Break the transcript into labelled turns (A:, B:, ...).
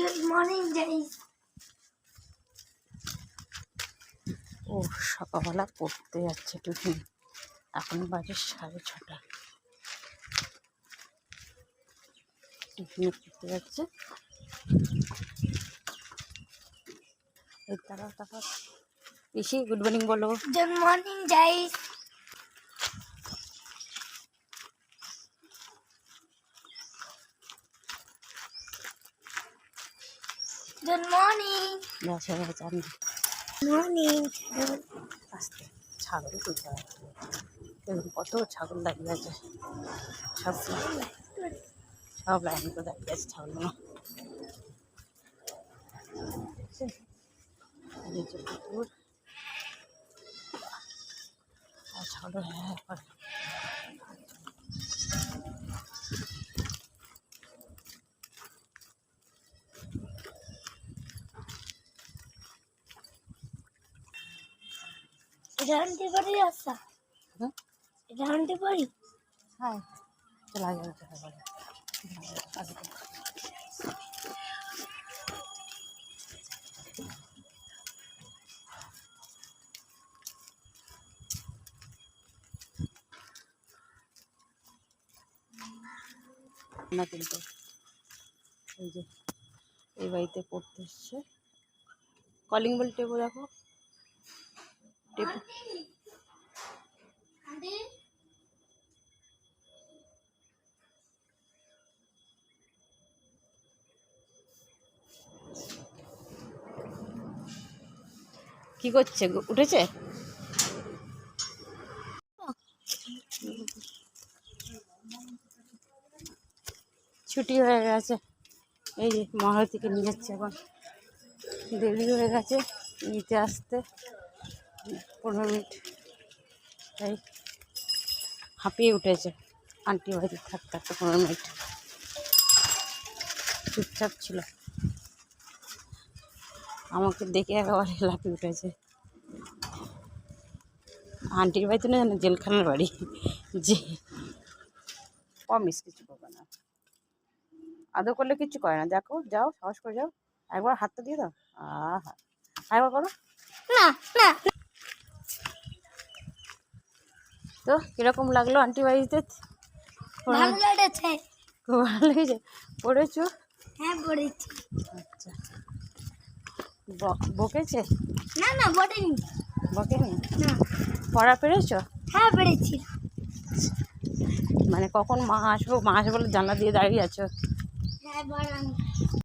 A: Good morning, guys.
B: ও সকালবেলা পড়তে যাচ্ছে টিফিন। এখন বাজে 6:30। টিফিনে পড়তে যাচ্ছে। এই তারা বেশি গুড মর্নিং বলো।
A: Good morning, guys. Good morning.
B: আমি
A: Morning.
B: আসতে ছাগল তুলতে যাচ্ছে। দেখুন কত ছাগল দাঁড়িয়ে আছে, সব লাইন করে দাঁড়িয়ে আছে ছাগলগুলো। পুকুর আর ছাগল হ্যাঁ করে।
A: এটা আনতে পারি আচ্ছা? এটা আনতে পারি?
B: হ্যাঁ চলা যাবে সকালে। না কিন্তু এই যে এই বাড়িতে পড়তে এসছে। কলিং বেল টেপো, দেখো টেপো। কি করছে? উঠেছে? ছুটি হয়ে গেছে। এই যে মহারতীকে নিয়ে যাচ্ছে, এখন দেরি হয়ে গেছে নিতে আসতে 15 মিনিট, তাই হাঁপিয়ে উঠেছে। আন্টি বাড়িতে থাকতে 15 মিনিট চুপচাপ ছিল, আমাকে দেখে একেবারে লাফিয়ে উঠেছে। আন্টির বাড়িতে না জানো জেলখানার বাড়ি, যে কমিস কিছু করবে না, আদৌ করলে কিচ্ছু করে না। দেখো যাও, সাহস করে যাও, একবার হাতটা দিয়ে দাও। আহা, একবার করো
A: না না।
B: তো কিরকম লাগলো আন্টি বাড়িতে?
A: ভালো লেগেছে।
B: খুব ভালো লেগেছে। পড়েছো?
A: হ্যাঁ পড়েছি।
B: আচ্ছা, বকেছে?
A: না না পড়েনি।
B: বকেনি?
A: না।
B: পড়া পেরেছো?
A: হ্যাঁ পড়েছি।
B: মানে কখন মা আসবো, মা আসবো বলে জানলা দিয়ে দাঁড়িয়ে আছো?
A: হ্যাঁ পড়ানি।